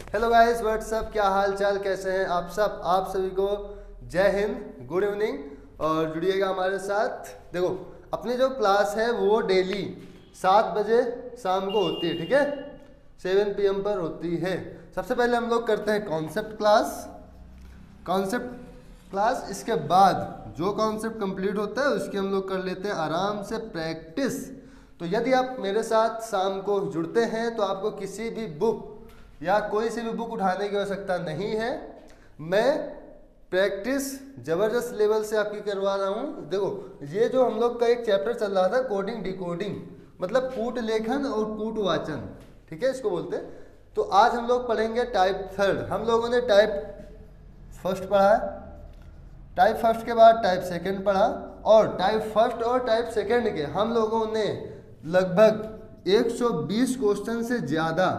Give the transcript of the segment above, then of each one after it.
Hello guys, WhatsApp, क्या हाल चाल, कैसे हैं आप सब। आप सभी को जय हिंद, गुड इवनिंग और जुड़िएगा हमारे साथ। देखो, अपनी जो क्लास है वो डेली 7 बजे शाम को होती है, ठीक है, 7 PM पर होती है। सबसे पहले हम लोग करते हैं कॉन्सेप्ट क्लास। इसके बाद जो कॉन्सेप्ट कंप्लीट होता है उसकी हम लोग कर लेते हैं आराम से प्रैक्टिस। तो यदि आप मेरे साथ शाम को जुड़ते हैं तो आपको किसी भी बुक या कोई सी भी बुक उठाने की आवश्यकता नहीं है। मैं प्रैक्टिस ज़बरदस्त लेवल से आपकी करवा रहा हूँ। देखो, ये जो हम लोग का एक चैप्टर चल रहा था कोडिंग डिकोडिंग, मतलब कूट लेखन और कूट वाचन, ठीक है, इसको बोलते हैं। तो आज हम लोग पढ़ेंगे टाइप थर्ड। हम लोगों ने टाइप फर्स्ट पढ़ा है, टाइप फर्स्ट के बाद टाइप सेकंड पढ़ा, और टाइप फर्स्ट और टाइप सेकंड के हम लोगों ने लगभग 120 क्वेश्चन से ज़्यादा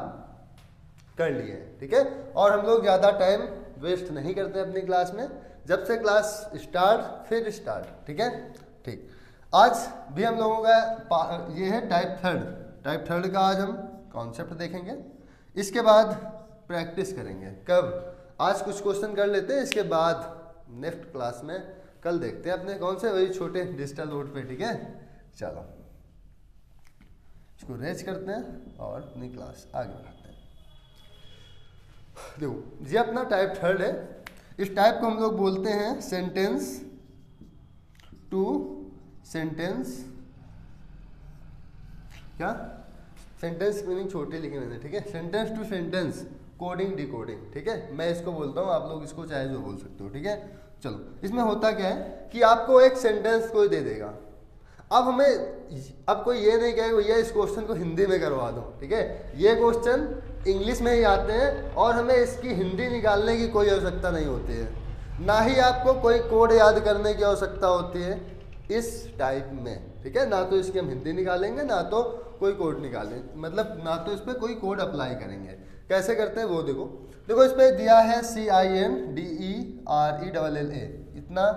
कर लिए, ठीक है। और हम लोग ज़्यादा टाइम वेस्ट नहीं करते अपनी क्लास में, जब से क्लास स्टार्ट, ठीक है, ठीक। आज भी हम लोगों का ये है टाइप थर्ड का आज हम कॉन्सेप्ट देखेंगे। इसके बाद प्रैक्टिस करेंगे। कब? आज कुछ क्वेश्चन कर लेते हैं, इसके बाद नेक्स्ट क्लास में कल देखते हैं अपने कौन से, वही छोटे डिजिटल बोर्ड पे, ठीक है। चलो इसको रेज करते हैं और अपनी क्लास आगे बढ़ाते हैं। देखो, ये अपना टाइप थर्ड है। इस टाइप को हम लोग बोलते हैं सेंटेंस टू सेंटेंस। क्या? सेंटेंस मीनिंग छोटी लिखी मैंने, ठीक है। Sentence to sentence coding decoding, ठीक है। मैं इसको बोलता हूँ, आप लोग इसको चाहे जो बोल सकते हो, ठीक है। चलो, इसमें होता क्या है कि आपको एक सेंटेंस कोई दे देगा। अब कोई ये नहीं कहेगा भैया इस क्वेश्चन को हिंदी में करवा दो, ठीक है। ये क्वेश्चन इंग्लिश में ही आते हैं और हमें इसकी हिंदी निकालने की कोई आवश्यकता नहीं होती है, ना ही आपको कोई कोड याद करने की आवश्यकता होती है इस टाइप में, ठीक है। ना तो इसकी हम हिंदी निकालेंगे, ना तो कोई कोड निकालेंगे, मतलब ना तो इस पर कोई कोड अप्लाई करेंगे। कैसे करते हैं वो देखो इस पर दिया है CINDERELLA, इतना।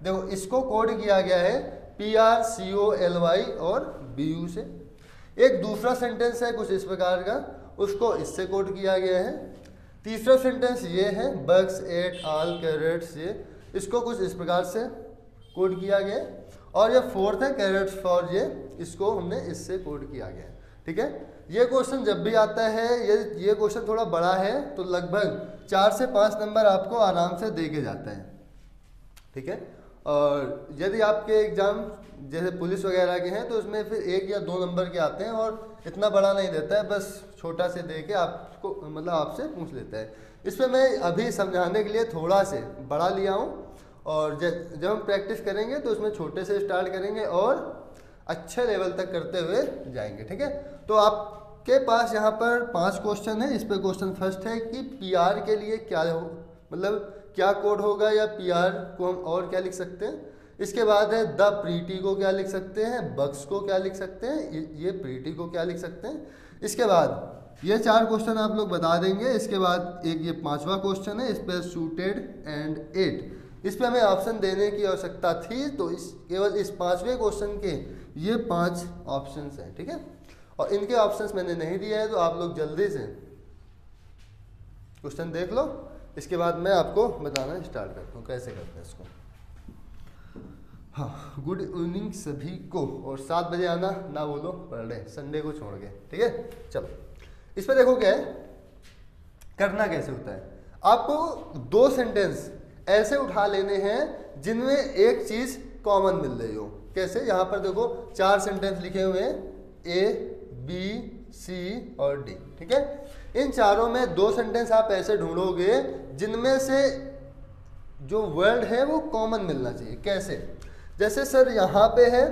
देखो, इसको कोड किया गया है PRCOLY और BU से। एक दूसरा सेंटेंस है कुछ इस प्रकार का, उसको इससे कोड किया गया है। तीसरा सेंटेंस ये है बग्स एट ऑल कैरेट्स, ये इसको कुछ इस प्रकार से कोड किया गया है। और ये फोर्थ है कैरेट्स फॉर, ये इसको हमने इससे कोड किया गया है, ठीक है। ये क्वेश्चन जब भी आता है, ये क्वेश्चन थोड़ा बड़ा है तो लगभग 4 से 5 नंबर आपको आराम से दे के जाता है, ठीक है। और यदि आपके एग्ज़ाम जैसे पुलिस वगैरह के हैं तो उसमें फिर 1 या 2 नंबर के आते हैं और इतना बड़ा नहीं देता है, बस छोटा से दे के आपको मतलब आपसे पूछ लेता है। इस पर मैं अभी समझाने के लिए थोड़ा से बड़ा लिया हूँ, और जब हम प्रैक्टिस करेंगे तो उसमें छोटे से स्टार्ट करेंगे और अच्छे लेवल तक करते हुए जाएंगे, ठीक है। तो आपके पास यहाँ पर 5 क्वेश्चन है। इस पर क्वेश्चन फर्स्ट है कि PR के लिए क्या हो, मतलब क्या कोड होगा, या PR को हम और क्या लिख सकते हैं। इसके बाद है द प्रीटी को क्या लिख सकते हैं, बग्स को क्या लिख सकते हैं, ये प्रीटी को क्या लिख सकते हैं। इसके बाद ये 4 क्वेश्चन आप लोग बता देंगे। इसके बाद एक ये 5वां क्वेश्चन है, इस पर शूटेड एंड एट, इस पर हमें ऑप्शन देने की आवश्यकता थी, तो केवल इस 5वें क्वेश्चन के ये 5 ऑप्शंस हैं, ठीक है। और इनके ऑप्शंस मैंने नहीं दिया है, तो आप लोग जल्दी से क्वेश्चन देख लो। इसके बाद मैं आपको बताना स्टार्ट करता हूँ कैसे करते हैं इसको। हाँ, गुड इवनिंग सभी को, और 7 बजे आना ना बोलो पर डे, संडे को छोड़ के, ठीक है। चलो, इस पर देखो क्या है, करना कैसे होता है। आपको 2 सेंटेंस ऐसे उठा लेने हैं जिनमें एक चीज़ कॉमन मिल रही हो। कैसे? यहाँ पर देखो 4 सेंटेंस लिखे हुए हैं, A, B, C और D, ठीक है। इन चारों में 2 सेंटेंस आप ऐसे ढूंढोगे जिनमें से जो वर्ड है वो कॉमन मिलना चाहिए। कैसे? जैसे सर यहाँ पे है,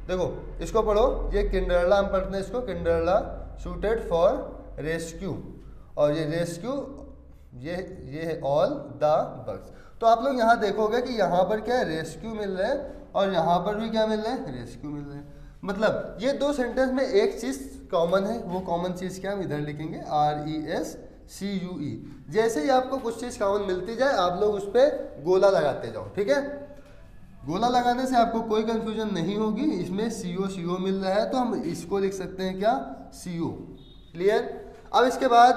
देखो इसको पढ़ो, ये किंडरला हम पढ़ते हैं इसको, किंडरला शूटेड फॉर रेस्क्यू, और ये रेस्क्यू ये है ऑल द बग्स। तो आप लोग यहाँ देखोगे कि यहाँ पर क्या है, रेस्क्यू मिल रहा है, और यहाँ पर भी क्या मिल रहा है, रेस्क्यू मिल रहा है। मतलब ये 2 सेंटेंस में एक चीज़ कॉमन है। वो कॉमन चीज़ क्या, हम इधर लिखेंगे RESCUE। जैसे ही आपको कुछ चीज़ कॉमन मिलती जाए आप लोग उस पर गोला लगाते जाओ, ठीक है। गोला लगाने से आपको कोई कंफ्यूजन नहीं होगी। इसमें CO मिल रहा है तो हम इसको लिख सकते हैं क्या, CO। क्लियर? अब इसके बाद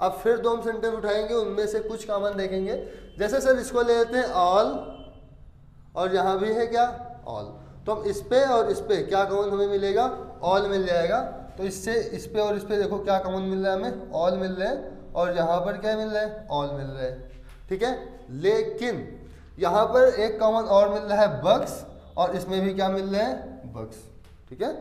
अब फिर दो हम सेंटेंस उठाएंगे, उनमें से कुछ कॉमन देखेंगे। जैसे सर इसको ले लेते हैं ऑल, और यहाँ भी है क्या ऑल, तो हम इस पे और इस पे क्या कॉमन हमें मिलेगा, ऑल मिल जाएगा। तो इससे इस पे और इस पे देखो क्या कॉमन मिल रहा है हमें, ऑल मिल रहा है, और यहाँ पर क्या मिल रहा है, ऑल मिल रहा है, ठीक है। लेकिन यहाँ पर एक कॉमन और मिल रहा है बक्स, और इसमें भी क्या मिल रहा है बक्स, ठीक है।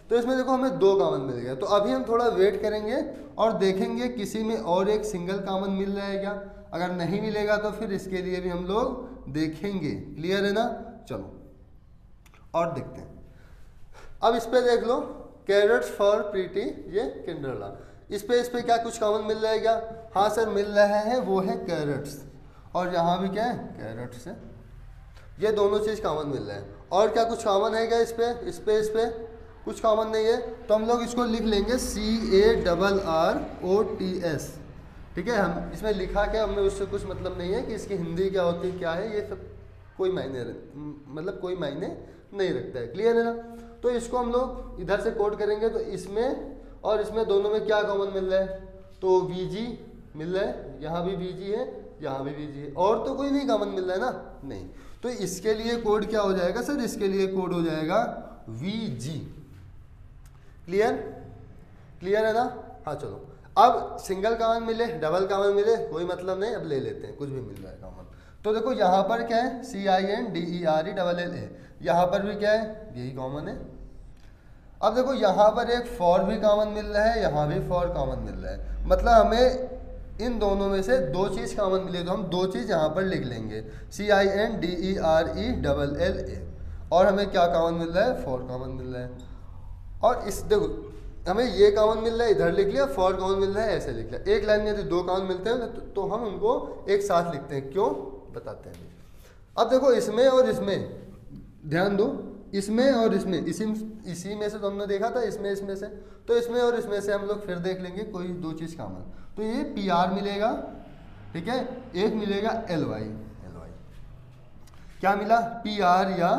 तो इसमें देखो हमें दो कॉमन मिल गया। तो अभी हम थोड़ा वेट करेंगे और देखेंगे किसी में और एक सिंगल कॉमन मिल रहा है क्या। अगर नहीं मिलेगा तो फिर इसके लिए भी हम लोग देखेंगे। क्लियर है ना, चलो और देखते हैं। अब इस पे देख लो, कैरेट्स फॉर प्रीटी, ये किंडरला, इस पे क्या कुछ कॉमन मिल रहा है क्या, हाँ सर मिल रहा है, वो है कैरेट्स, और यहाँ भी क्या है कैरेट्स है, ये दोनों चीज़ कॉमन मिल रहा है। और क्या कुछ कॉमन है क्या इस पे कुछ कॉमन नहीं है, तो हम लोग इसको लिख लेंगे CARROTS, ठीक है। हम इसमें लिखा क्या, हमें उससे कुछ मतलब नहीं है कि इसकी हिंदी क्या होती है क्या है, ये सब कोई मायने नहीं रखता है। क्लियर है ना। तो इसको हम लोग इधर से कोड करेंगे, तो इसमें और इसमें दोनों में क्या कॉमन मिल रहा है, तो VG मिल रहा है, यहाँ भी VG है, यहाँ भी VG है, और तो कोई नहीं कॉमन मिल रहा है ना, नहीं। तो इसके लिए कोड क्या हो जाएगा सर, इसके लिए कोड हो जाएगा VG। क्लियर है ना। हाँ चलो, अब सिंगल कॉमन मिले डबल कॉमन मिले कोई मतलब नहीं, अब ले लेते हैं कुछ भी मिल रहा है कॉमन। तो देखो यहाँ पर क्या है CINDERELLA, यहाँ पर भी क्या है यही कॉमन है। अब देखो यहाँ पर एक फॉर भी कॉमन मिल रहा है, यहाँ भी फॉर कॉमन मिल रहा है, मतलब हमें इन दोनों में से दो चीज़ कॉमन मिले, तो हम दो चीज़ यहाँ पर लिख लेंगे CINDERELLA, और हमें क्या कॉमन मिल रहा है, फॉर कॉमन मिल रहा है। और इस देखो हमें ये कॉमन मिल रहा है, इधर लिख लिया, फॉर कॉमन मिल रहा है, ऐसे लिख लिया। एक लाइन में यदि दो कॉमन मिलते हैं तो हम उनको एक साथ लिखते हैं, क्यों बताते हैं। अब देखो इसमें और इसमें ध्यान दो, इसमें और इसमें इसी में से तो हमने देखा था, इसमें से, तो इसमें और इसमें से हम लोग फिर देख लेंगे कोई दो चीज़ कॉमन। तो ये PR मिलेगा, ठीक है, एक मिलेगा LY, क्या मिला PR या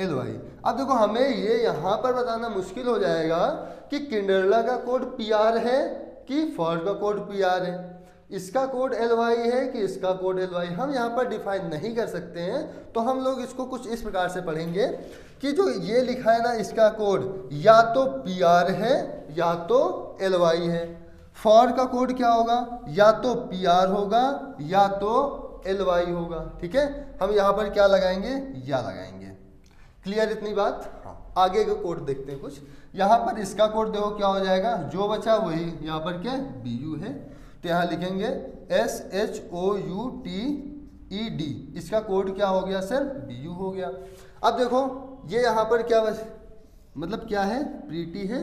LY। अब देखो हमें ये यहाँ पर बताना मुश्किल हो जाएगा कि किंडरला का कोड PR है कि फॉर का कोड PR है, इसका कोड LY है कि इसका कोड LY, हम यहाँ पर डिफाइन नहीं कर सकते हैं। तो हम लोग इसको कुछ इस प्रकार से पढ़ेंगे कि जो ये लिखा है ना, इसका कोड या तो PR है या तो LY है। फॉर का कोड क्या होगा, या तो PR होगा या तो LY होगा, ठीक है। हम यहाँ पर क्या लगाएंगे, या लगाएंगे। क्लियर इतनी बात। हाँ आगे का कोड देखते हैं कुछ। यहाँ पर इसका कोड देखो क्या हो जाएगा, जो बचा वही, यहाँ पर क्या BU है, तो यहाँ लिखेंगे SHOUTED, इसका कोड क्या हो गया सर, BU हो गया। अब देखो ये यहाँ पर क्या मतलब क्या है, प्रीटी है,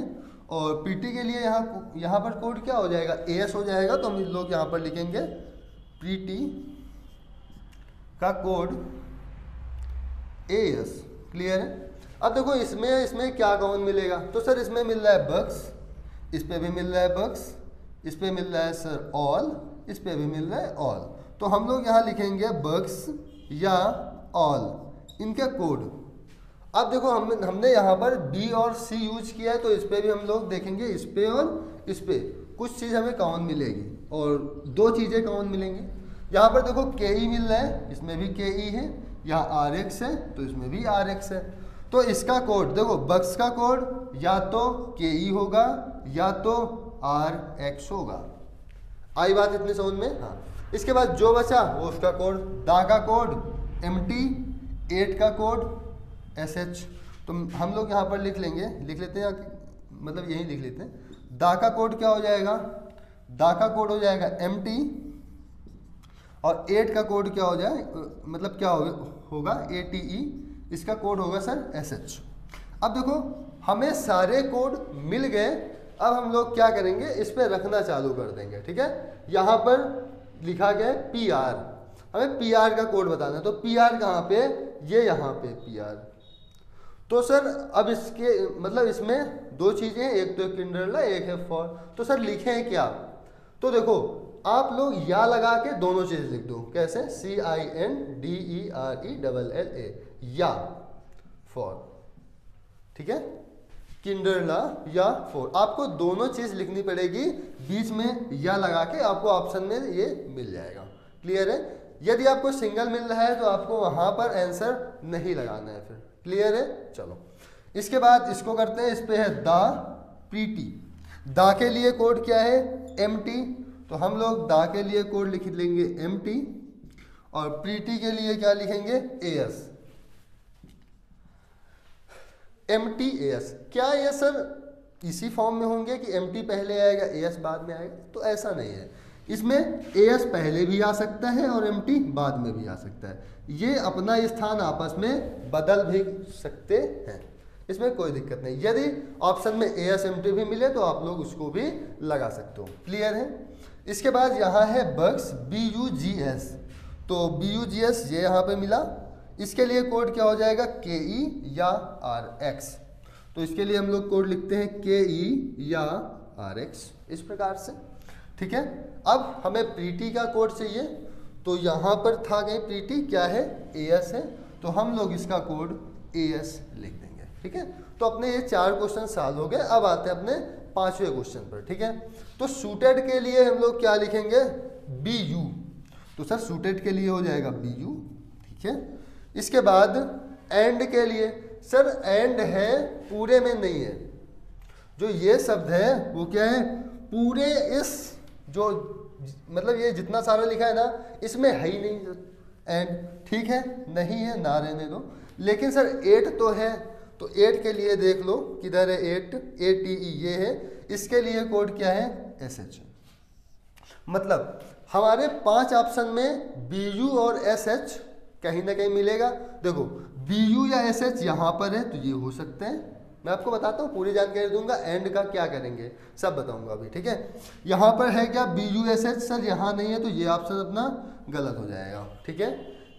और पीटी के लिए यहाँ पर कोड क्या हो जाएगा, AS हो जाएगा। तो हम लोग यहाँ पर लिखेंगे प्रीटी का कोड AS। क्लियर है। अब देखो इसमें क्या कॉमन मिलेगा, तो सर इसमें मिल रहा है बक्स, इस पे भी मिल रहा है बक्स, इस पे मिल रहा है सर ऑल, इस पे भी मिल रहा है ऑल। तो हम लोग यहाँ लिखेंगे बक्स या ऑल, इनका कोड। अब देखो हमने यहाँ पर B और C यूज किया है, तो इस पे भी हम लोग देखेंगे, इस पे और इस पे कुछ चीज़ हमें कॉमन मिलेगी, और दो चीज़ें कॉमन मिलेंगी। यहाँ पर देखो KE मिल रहा है, इसमें भी KE है, यहाँ RX है तो इसमें भी RX है। तो इसका कोड देखो, बक्स का कोड या तो KE होगा या तो RX होगा। आई बात इतनी समझ में। हाँ इसके बाद जो बचा वो उसका कोड, दा का कोड MT, 8 का कोड SH। तो हम लोग यहाँ पर लिख लेते हैं, मतलब यही लिख लेते हैं। दा का कोड क्या हो जाएगा, दा का कोड हो जाएगा MT, और 8 का कोड क्या हो जाए, मतलब क्या होगा ATE, इसका कोड होगा सर SH। अब देखो हमें सारे कोड मिल गए, अब हम लोग क्या करेंगे, इस पर रखना चालू कर देंगे, ठीक है। यहाँ पर लिखा गया है PR, हमें PR का कोड बताना है। तो PR कहाँ पे, ये यहाँ पे PR। तो सर अब इसके मतलब इसमें दो चीज़ें हैं, एक तो किंडरला, एक है फॉर। तो सर लिखें क्या, तो देखो आप लोग या लगा के दोनों चीज़ लिख दो। कैसे, CINDERELLA, या फॉर, ठीक है। किंडरला या 4, आपको दोनों चीज लिखनी पड़ेगी, बीच में या लगा के आपको ऑप्शन में ये मिल जाएगा। क्लियर है? यदि आपको सिंगल मिल रहा है तो आपको वहां पर आंसर नहीं लगाना है फिर। क्लियर है? चलो इसके बाद इसको करते हैं, इस पे है दा प्रीटी। दा के लिए कोड क्या है? MT, तो हम लोग दा के लिए कोड लिख लेंगे MT और प्रीटी के लिए क्या लिखेंगे? AS। MT AS, क्या ये सर इसी फॉर्म में होंगे कि MT पहले आएगा AS बाद में आएगा? तो ऐसा नहीं है, इसमें AS पहले भी आ सकता है और MT बाद में भी आ सकता है। ये अपना स्थान आपस में बदल भी सकते हैं, इसमें कोई दिक्कत नहीं। यदि ऑप्शन में AS MT भी मिले तो आप लोग उसको भी लगा सकते हो। क्लियर है? इसके बाद यहाँ है बग्स BUGS, तो BUGS ये यहाँ पे मिला, इसके लिए कोड क्या हो जाएगा? KE या RX। तो इसके लिए हम लोग कोड लिखते हैं KE या RX इस प्रकार से। ठीक है, अब हमें प्रीटी का कोड चाहिए, तो यहाँ पर था कहीं प्रीटी क्या है? AS है, तो हम लोग इसका कोड AS लिख देंगे। ठीक है, तो अपने ये 4 क्वेश्चन सॉल्व हो गए। अब आते हैं अपने 5वें क्वेश्चन पर। ठीक है, तो सूटेड के लिए हम लोग क्या लिखेंगे? BU, तो सर सूटेड के लिए हो जाएगा BU। ठीक है, इसके बाद एंड के लिए, सर एंड है पूरे में नहीं है, जो ये शब्द है वो क्या है? पूरे इस जो मतलब ये जितना सारा लिखा है ना, इसमें है ही नहीं एंड। ठीक है, नहीं है ना रहने दो। लेकिन सर 8 तो है, तो 8 के लिए देख लो किधर है 8, ATE ये है, इसके लिए कोड क्या है? SH। मतलब हमारे 5 ऑप्शन में BU और SH कहीं ना कहीं मिलेगा। देखो BU या SH यहाँ पर है तो ये हो सकते हैं, मैं आपको बताता हूँ, पूरी जानकारी दूंगा, एंड का क्या करेंगे सब बताऊंगा अभी। ठीक है, यहाँ पर है क्या? BU SH, सर यहाँ नहीं है तो ये ऑप्शन अपना गलत हो जाएगा। ठीक है,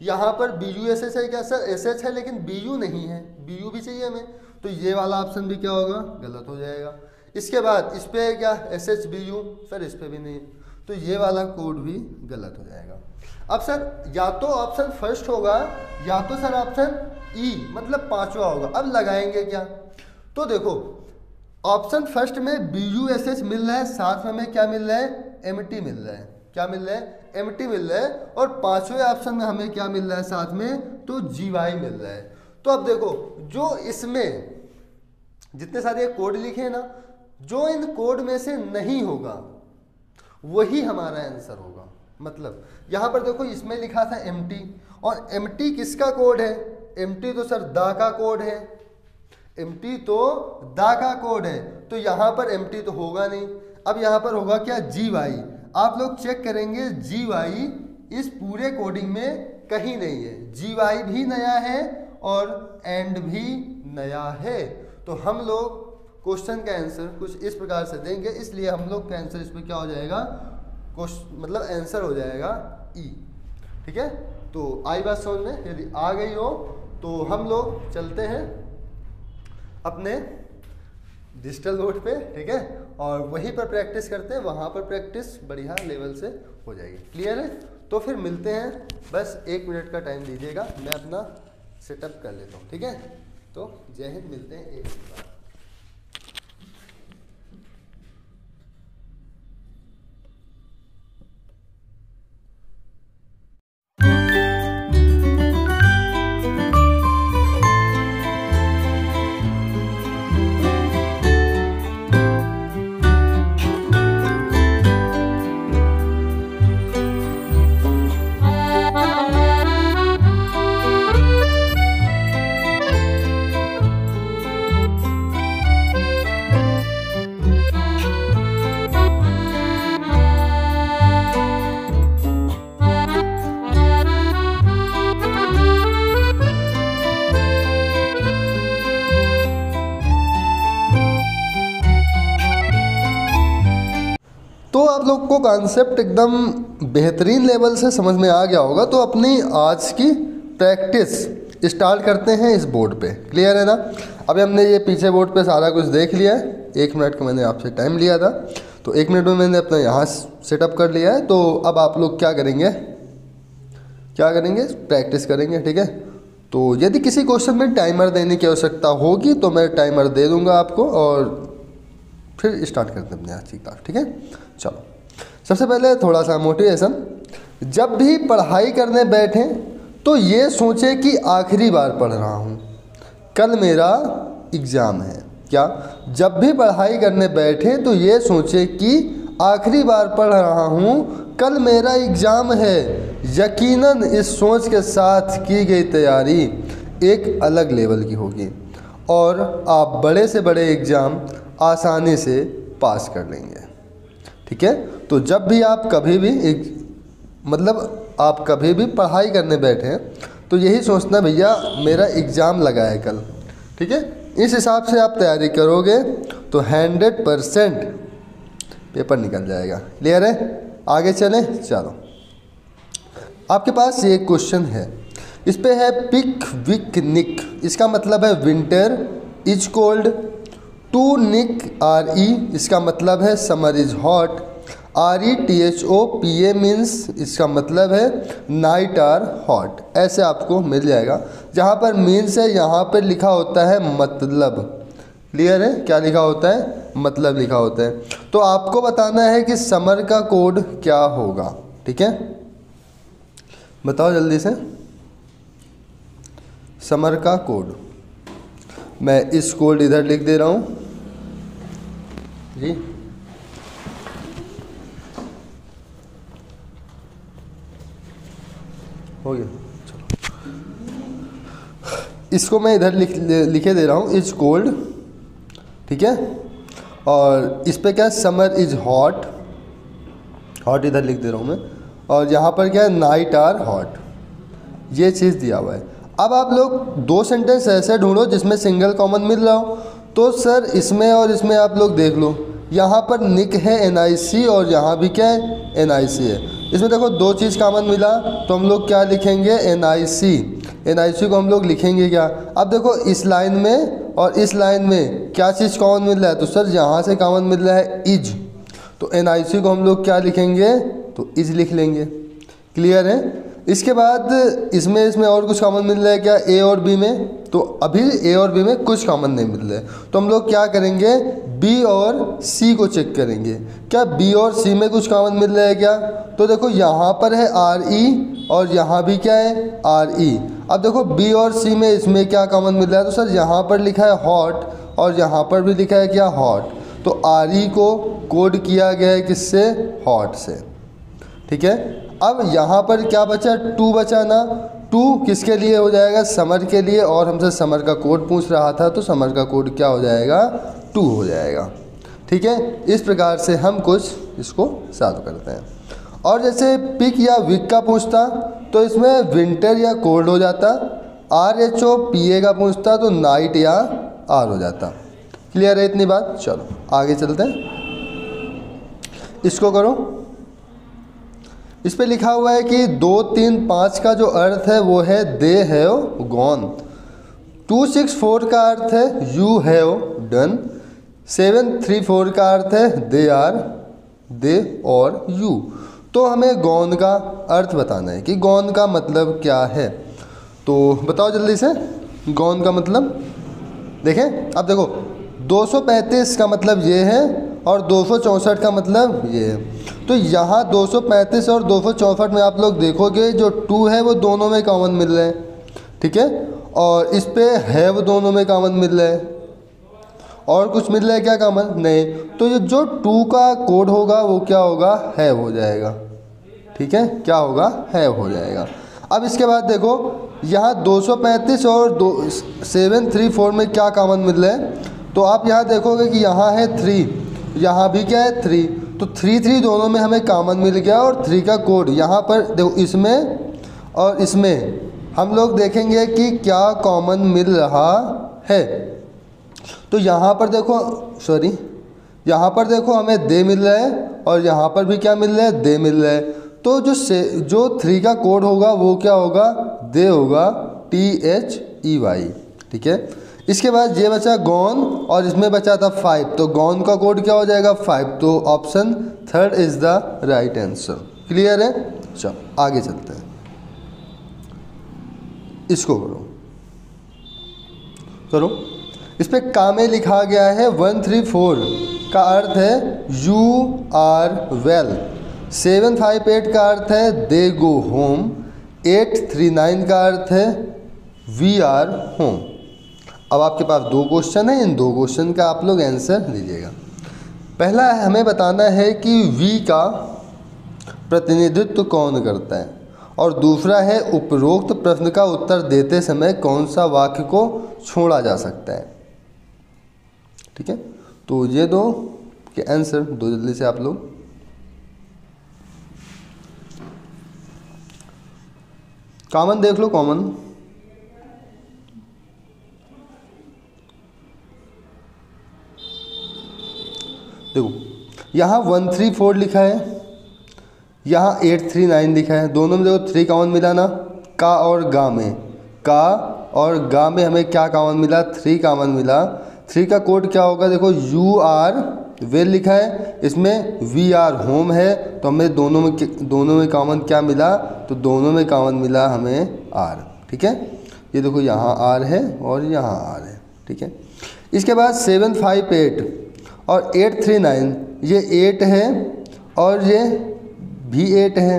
यहाँ पर BU SH है क्या? सर SH है लेकिन BU नहीं है, BU भी चाहिए हमें, तो ये वाला ऑप्शन भी क्या होगा? गलत हो जाएगा। इसके बाद इस पे है क्या? SH BU, सर इस पे भी नहीं है, तो ये वाला कोड भी गलत हो जाएगा। अब सर या तो ऑप्शन फर्स्ट होगा या तो सर ऑप्शन E मतलब 5वां होगा। अब लगाएंगे क्या? तो देखो ऑप्शन फर्स्ट में BU SH मिल रहा है, साथ में हमें क्या मिल रहा है? MT मिल रहा है। क्या मिल रहा है? MT मिल रहा है। और 5वें ऑप्शन में हमें क्या मिल रहा है साथ में? तो GY मिल रहा है। तो अब देखो जो इसमें जितने सारे कोड लिखे हैं ना, जो इन कोड में से नहीं होगा वही हमारा आंसर होगा। मतलब यहाँ पर देखो इसमें लिखा था MT, और MT किसका कोड है? MT तो सर दा का कोड है, MT तो दा का कोड है, तो यहाँ पर MT तो होगा नहीं। अब यहाँ पर होगा क्या? GY। आप लोग चेक करेंगे GY इस पूरे कोडिंग में कहीं नहीं है, GY भी नया है और एंड भी नया है। तो हम लोग क्वेश्चन का आंसर कुछ इस प्रकार से देंगे, इसलिए हम लोग का आंसर इसमें क्या हो जाएगा? मतलब आंसर हो जाएगा E। ठीक है, तो आई बात समझ में? यदि आ गई हो तो हम लोग चलते हैं अपने डिजिटल बोर्ड पे। ठीक है, और वहीं पर प्रैक्टिस करते हैं, वहाँ पर प्रैक्टिस बढ़िया लेवल से हो जाएगी। क्लियर है? तो फिर मिलते हैं, बस 1 मिनट का टाइम दीजिएगा, मैं अपना सेटअप कर लेता हूँ। ठीक है, तो जय हिंद, मिलते हैं 1 मिनट बाद। तो आप लोग को कॉन्सेप्ट एकदम बेहतरीन लेवल से समझ में आ गया होगा। तो अपनी आज की प्रैक्टिस स्टार्ट करते हैं इस बोर्ड पे। क्लियर है ना? अभी हमने ये पीछे बोर्ड पे सारा कुछ देख लिया है। 1 मिनट का मैंने आपसे टाइम लिया था, तो 1 मिनट में मैंने अपना यहाँ सेटअप कर लिया है। तो अब आप लोग क्या करेंगे? प्रैक्टिस करेंगे। ठीक है, तो यदि किसी क्वेश्चन में टाइमर देने की आवश्यकता होगी तो मैं टाइमर दे दूंगा आपको और फिर स्टार्ट करते हैं अपने आज की क्लास, ठीक है। चलो, सबसे पहले थोड़ा सा मोटिवेशन। जब भी पढ़ाई करने बैठें तो ये सोचें कि आखिरी बार पढ़ रहा हूँ, कल मेरा एग्ज़ाम है। क्या? जब भी पढ़ाई करने बैठें तो ये सोचें कि आखिरी बार पढ़ रहा हूँ, कल मेरा एग्ज़ाम है। यकीनन इस सोच के साथ की गई तैयारी एक अलग लेवल की होगी और आप बड़े से बड़े एग्ज़ाम आसानी से पास कर लेंगे, ठीक है। तो जब भी आप कभी भी आप कभी भी पढ़ाई करने बैठे तो यही सोचना, भैया मेरा एग्ज़ाम लगा है कल, ठीक है। इस हिसाब से आप तैयारी करोगे तो 100% पेपर निकल जाएगा। क्लियर है? आगे चलें। चलो, आपके पास ये क्वेश्चन है, इस पे है पिक विक निक, इसका मतलब है विंटर इज कोल्ड। टू निक RE, इसका मतलब है summer is hot. RETHOPA means, इसका मतलब है नाइट आर हॉट। ऐसे आपको मिल जाएगा। जहाँ पर मीन्स है यहाँ पर लिखा होता है मतलब। क्लियर है? क्या लिखा होता है? मतलब लिखा होता है। तो आपको बताना है कि समर का कोड क्या होगा, ठीक है। बताओ जल्दी से, समर का कोड। मैं इस कोड इधर लिख दे रहा हूँ जी। हो गया, चलो इसको मैं इधर लिखे दे रहा हूँ, इज कोल्ड, ठीक है। और इस पे क्या है? समर इज हॉट, हॉट इधर लिख दे रहा हूँ मैं। और यहाँ पर क्या है? Night are hot. ये चीज़ दिया हुआ है। अब आप लोग दो सेंटेंस ऐसे ढूंढो जिसमें सिंगल कॉमन मिल रहा हो। तो सर इसमें और इसमें आप लोग देख लो, यहाँ पर निक है NIC और यहाँ भी क्या है? NIC है। इसमें देखो दो चीज़ कॉमन मिला तो हम लोग क्या लिखेंगे? NIC को हम लोग लिखेंगे क्या? अब देखो इस लाइन में और इस लाइन में क्या चीज़ कॉमन मिल रहा है? तो सर यहाँ से कॉमन मिल रहा है इज, तो NIC को हम लोग क्या लिखेंगे? तो इज लिख लेंगे। क्लियर है? इसके बाद इसमें और कुछ कॉमन मिल रहा है क्या? A और B में, तो अभी A और B में कुछ कॉमन नहीं मिल रहा है। तो हम लोग क्या करेंगे? B और C को चेक करेंगे, क्या B और C में कुछ कॉमन मिल रहा है क्या? तो देखो यहाँ पर है RE और यहाँ भी क्या है? RE। अब देखो B और C में इसमें क्या कॉमन मिल रहा है? तो सर यहाँ पर लिखा है हॉट और यहाँ पर भी लिखा है क्या? हॉट। तो RE को कोड किया गया है किससे? हॉट से, ठीक है। अब यहाँ पर क्या बचा? 2 बचा ना। 2 किसके लिए हो जाएगा? समर के लिए। और हमसे समर का कोड पूछ रहा था तो समर का कोड क्या हो जाएगा? 2 हो जाएगा, ठीक है। इस प्रकार से हम कुछ इसको सॉल्व करते हैं। और जैसे पिक या विक का पूछता तो इसमें विंटर या कोल्ड हो जाता। RHOPA का पूछता तो नाइट या आर हो जाता। क्लियर है इतनी बात? चलो आगे चलते हैं। इसको करो। इस पे लिखा हुआ है कि 2, 3, 5 का जो अर्थ है वो है दे हैव गॉन। 2, 6, 4 का अर्थ है यू हैव डन। 7, 3, 4 का अर्थ है दे आर, दे और यू। तो हमें गॉन का अर्थ बताना है कि गॉन का मतलब क्या है। तो बताओ जल्दी से, गॉन का मतलब देखें। अब देखो 235 का मतलब ये है और 264 का मतलब ये है। तो यहाँ 235 और 264 में आप लोग देखोगे जो 2 है वो दोनों में कॉमन मिल रहे हैं, ठीक है। और इस पे हैव दोनों में कॉमन मिल रहा है। और कुछ मिल रहा है क्या कॉमन? नहीं। तो ये जो 2 का कोड होगा वो क्या होगा? हैव हो जाएगा, ठीक है। क्या होगा? हैव हो जाएगा। अब इसके बाद देखो यहाँ 235 और 734 में क्या कॉमन मिल रहा है? तो आप यहाँ देखोगे कि यहाँ है 3, यहाँ भी क्या है? 3। तो 3 दोनों में हमें कॉमन मिल गया। और 3 का कोड यहाँ पर देखो, इसमें और इसमें हम लोग देखेंगे कि क्या कॉमन मिल रहा है। तो यहाँ पर देखो, सॉरी, यहाँ पर देखो हमें दे मिल रहा है और यहाँ पर भी क्या मिल रहा है? दे मिल रहा है। तो जो 3 का कोड होगा वो क्या होगा? दे होगा, THEY, ठीक है। इसके बाद ये बचा गॉन और इसमें बचा था 5। तो गॉन का कोड क्या हो जाएगा? 5। तो option 3 is the right answer. Clear है? चलो आगे चलते हैं। इसको करो। करो। इस पे का में लिखा गया है 134 का अर्थ है यू आर वेल, 758 का अर्थ है दे गो होम, 839 का अर्थ है वी आर होम। अब आपके पास 2 क्वेश्चन है, इन 2 क्वेश्चन का आप लोग आंसर दीजिएगा। पहला हमें बताना है कि वी का प्रतिनिधित्व कौन करता है, और दूसरा है उपरोक्त प्रश्न का उत्तर देते समय कौन सा वाक्य को छोड़ा जा सकता है। ठीक है, तो ये 2 के आंसर दो जल्दी से आप लोग। कॉमन देख लो, कॉमन देखो, यहाँ 134 लिखा है, यहाँ 839 लिखा है, दोनों में देखो 3 कॉमन मिला ना, का और गा में, का और गा में हमें क्या कॉमन मिला, 3 कॉमन मिला। 3 का कोड क्या होगा, देखो यू आर वेल लिखा है, इसमें वी आर होम है, तो हमें दोनों में कॉमन क्या मिला, तो दोनों में कॉमन मिला हमें आर। ठीक है, ये देखो यहाँ आर है और यहाँ आर है। ठीक है, इसके बाद 758 और 839, ये 8 है और ये भी 8 है।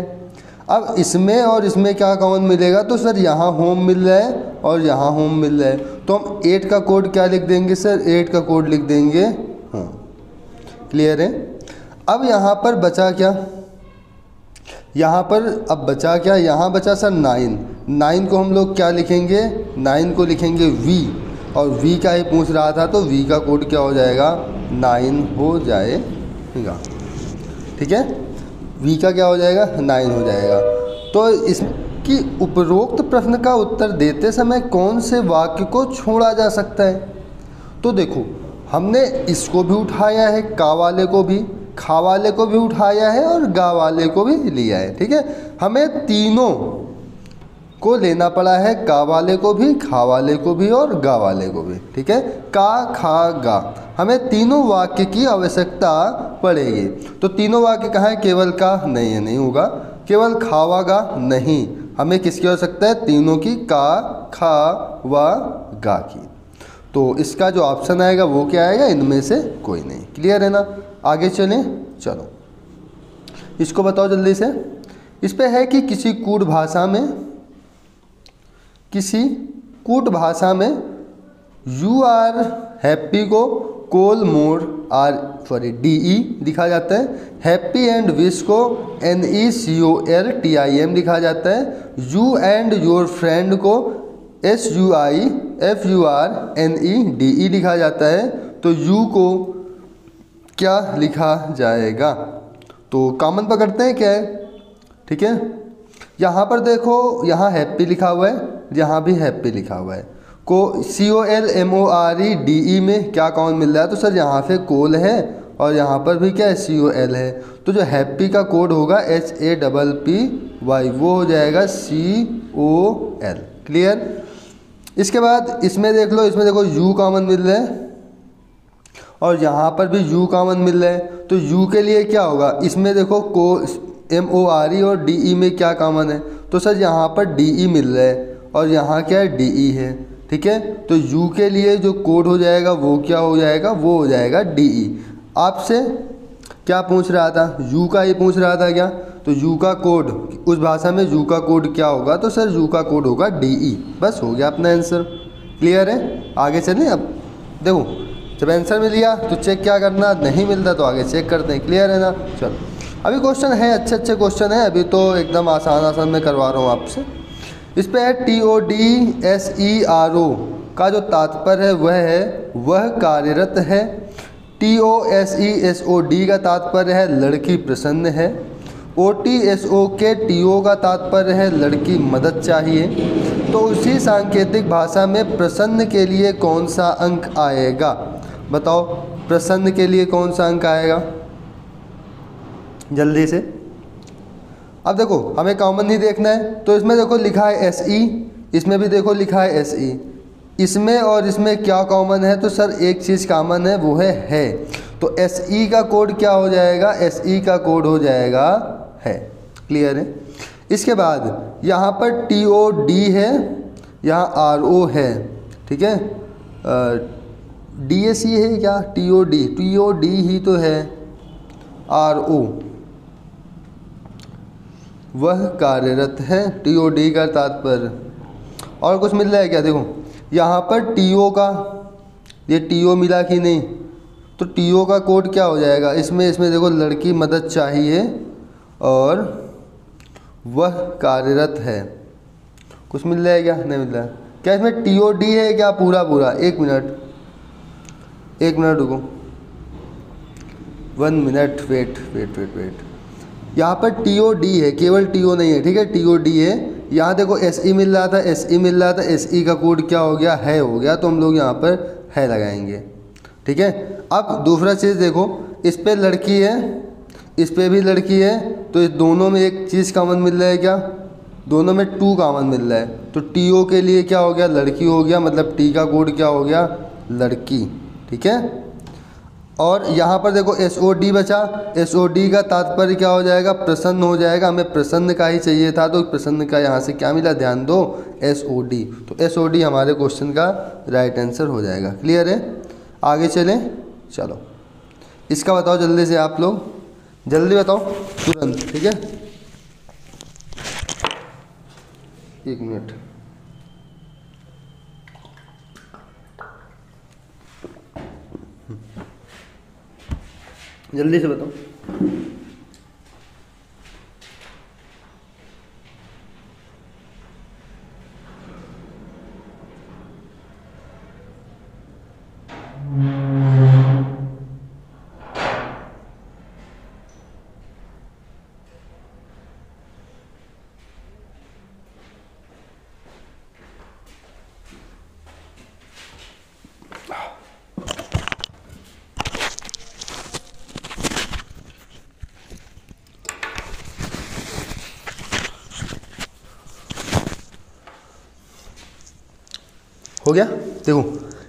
अब इसमें और इसमें क्या कॉमन मिलेगा, तो सर यहाँ होम मिल रहा है और यहाँ होम मिल रहा है, तो हम 8 का कोड क्या लिख देंगे सर, 8 का कोड लिख देंगे होम। क्लियर है। अब यहाँ पर बचा क्या, यहाँ पर अब बचा क्या, यहाँ बचा सर 9 को हम लोग क्या लिखेंगे, 9 को लिखेंगे वी, और वी का ही पूछ रहा था, तो वी का कोड क्या हो जाएगा, 9 हो जाएगा। ठीक है, वी का क्या हो जाएगा, 9 हो जाएगा। तो इसकी उपरोक्त प्रश्न का उत्तर देते समय कौन से वाक्य को छोड़ा जा सकता है, तो देखो हमने इसको भी उठाया है, का वाले को भी, खा वाले को भी उठाया है और गा वाले को भी लिया है। ठीक है, हमें तीनों को लेना पड़ा है, का वाले को भी, खा वाले को भी और गा वाले को भी। ठीक है, का खा गा, हमें तीनों वाक्य की आवश्यकता पड़ेगी। तो तीनों वाक्य कहाँ है, केवल का नहीं है, नहीं होगा, केवल खावा गा नहीं, हमें किसकी आवश्यकता है, तीनों की, का खा व गा की। तो इसका जो ऑप्शन आएगा वो क्या आएगा, इनमें से कोई नहीं। क्लियर है ना, आगे चलें, चलो इसको बताओ जल्दी से। इस पे है कि किसी कूट भाषा में यू आर हैप्पी को कोल मोर DE लिखा जाता है, हैप्पी एंड विश को NECOLTIM लिखा जाता है, यू एंड योर फ्रेंड को SUIFURNEDE लिखा जाता है। तो यू को क्या लिखा जाएगा, तो कॉमन पकड़ते हैं क्या है। ठीक है, यहाँ पर देखो, यहाँ हैप्पी लिखा हुआ है, यहाँ भी हैप्पी लिखा हुआ है, को COLMOREDE में क्या कॉमन मिल रहा है, तो सर यहाँ पे कोल है और यहाँ पर भी क्या है, COL है, तो जो हैप्पी का कोड होगा HAPPY, वो हो जाएगा COL। क्लियर। इसके बाद इसमें देख लो, इसमें देखो यू कॉमन मिल रहा है और यहाँ पर भी यू कॉमन मिल रहा है, तो यू के लिए क्या होगा, इसमें देखो को MORE और DE में क्या कॉमन है, तो सर यहाँ पर DE मिल रहा है और यहाँ क्या है, DE है। ठीक है, तो U के लिए जो कोड हो जाएगा वो क्या हो जाएगा, वो हो जाएगा DE। आपसे क्या पूछ रहा था, U का ही पूछ रहा था क्या, तो U का कोड, उस भाषा में U का कोड क्या होगा, तो सर U का कोड होगा DE। बस हो गया अपना आंसर। क्लियर है, आगे चलें। अब देखो जब आंसर मिल गया तो चेक क्या करना, नहीं मिलता तो आगे चेक करते हैं। क्लियर है ना। चलो अभी क्वेश्चन है, अच्छे क्वेश्चन है, अभी तो एकदम आसान मैं करवा रहा हूँ आपसे। इस पे है TODSERO का जो तात्पर्य है वह कार्यरत है। TOSESOD का तात्पर्य है लड़की प्रसन्न है। OTSOK TO का तात्पर्य है लड़की मदद चाहिए। तो उसी सांकेतिक भाषा में प्रसन्न के लिए कौन सा अंक आएगा, बताओ प्रसन्न के लिए कौन सा अंक आएगा जल्दी से। अब देखो हमें कॉमन नहीं देखना है, तो इसमें देखो लिखा है SE, इसमें भी देखो लिखा है SE, इसमें और इसमें क्या कॉमन है, तो सर एक चीज़ कॉमन है, वो है। तो SE का कोड क्या हो जाएगा, SE का कोड हो जाएगा है। क्लियर है। इसके बाद यहाँ पर TOD है, यहाँ RO है। ठीक है, DAC है क्या, TOD ही तो है, RO वह कार्यरत है, TOD का तात्पर्य। और कुछ मिल रहा है क्या, देखो यहाँ पर TO का, ये TO मिला कि नहीं, तो TO का कोड क्या हो जाएगा, इसमें देखो लड़की मदद चाहिए और वह कार्यरत है, कुछ मिल रहा है क्या, नहीं मिल रहा है क्या, इसमें TOD है क्या पूरा, एक मिनट रुको, 1 मिनट वेट, यहाँ पर TOD है, केवल TO नहीं है, ठीक है, TOD है। यहाँ देखो SE मिल रहा था, SE का कोड क्या हो गया, है हो गया, तो हम लोग यहाँ पर है लगाएंगे, ठीक है। अब दूसरा चीज़ देखो, इस पे लड़की है, इस पे भी लड़की है, तो इस दोनों में एक चीज़ कॉमन मिल रहा है क्या, दोनों में 2 कॉमन मिल रहा है, तो TO के लिए क्या हो गया, लड़की हो गया, मतलब T का कोड क्या हो गया, लड़की, ठीक है। और यहाँ पर देखो SOD बचा, SOD का तात्पर्य क्या हो जाएगा, प्रसन्न हो जाएगा, हमें प्रसन्न का ही चाहिए था, तो प्रसन्न का यहाँ से क्या मिला, ध्यान दो, SOD, तो SOD हमारे क्वेश्चन का राइट आंसर हो जाएगा। क्लियर है, आगे चलें, चलो इसका बताओ जल्दी से, आप लोग जल्दी बताओ तुरंत, ठीक है, 1 मिनट, जल्दी से बताओ। हो गया, देखो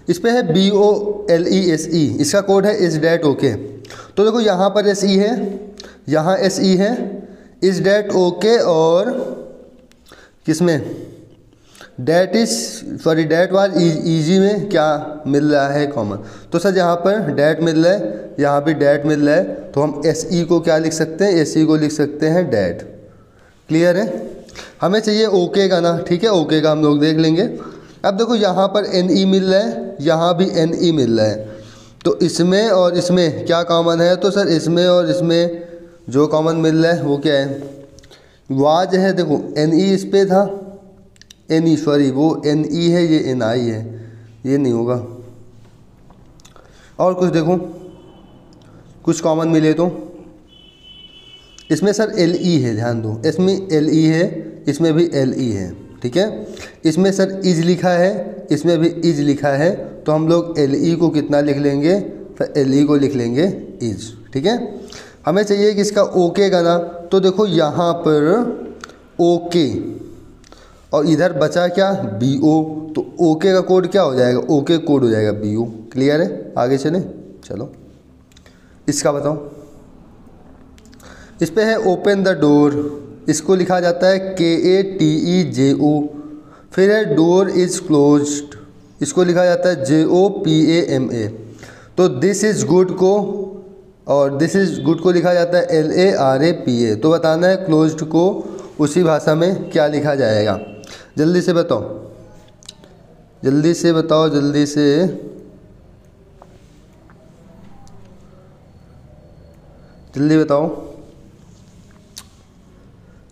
इस पे है BOLESE, इसका कोड है इस डेट ओके, तो देखो यहाँ पर SE है, यहाँ SE है, इस डेट ओके, और किसमें डेट वाज ईजी में क्या मिल रहा है कॉमन, तो सर यहाँ पर डेट मिल रहा है, यहाँ भी डेट मिल रहा है, तो हम SE को क्या लिख सकते हैं, SE को लिख सकते हैं डेट। क्लियर है, हमें चाहिए ओके का ना, ठीक है, ओके का हम लोग देख लेंगे। अब देखो यहाँ पर NE मिल रहा है, यहाँ भी NE मिल रहा है, तो इसमें और इसमें क्या कॉमन है, तो सर इसमें और इसमें जो कॉमन मिल रहा है वो क्या है, वाज है, देखो NE इस पे था, NE सॉरी वो NE है, ये NI है, ये नहीं होगा। और कुछ देखो, कुछ कॉमन मिले तो इसमें सर LE है, ध्यान दो, इसमें LE है, इसमें भी LE है, ठीक है। इसमें सर इज लिखा है, इसमें भी इज लिखा है, तो हम लोग LE को कितना लिख लेंगे, फिर LE को लिख लेंगे इज, ठीक है। हमें चाहिए कि इसका ओके का ना, तो देखो यहाँ पर ओके और इधर बचा क्या, BO, तो ओके का कोड क्या हो जाएगा, ओके कोड हो जाएगा BO। क्लियर है, आगे चले, चलो इसका बताओ। इस पे है ओपन द डोर, इसको लिखा जाता है KATEJO, फिर है डोर इज क्लोज्ड, इसको लिखा जाता है JOPAMA, तो दिस इज गुड को, और दिस इज गुड को लिखा जाता है LARAPA, तो बताना है क्लोज्ड को उसी भाषा में क्या लिखा जाएगा, जल्दी से बताओ, जल्दी से बताओ, जल्दी से, जल्दी बताओ।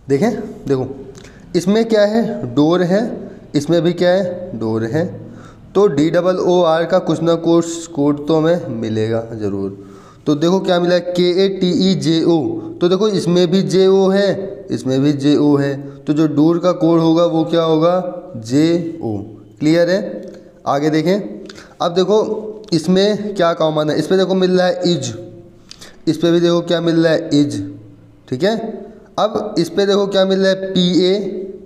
देखें, देखो इसमें क्या है, डोर है, इसमें भी क्या है, डोर है, तो DOOR का कुछ ना कुछ कोड तो हमें मिलेगा ज़रूर। तो देखो क्या मिला है, KATEJO, तो देखो इसमें भी JO है, इसमें भी JO है, तो जो डोर का कोड होगा वो क्या होगा, JO। क्लियर है, आगे देखें। अब देखो इसमें क्या कॉमन है, इस पर देखो मिल रहा है इज, इस पर भी देखो क्या मिल रहा है इज, ठीक है। अब इस पे देखो क्या मिल रहा है PA,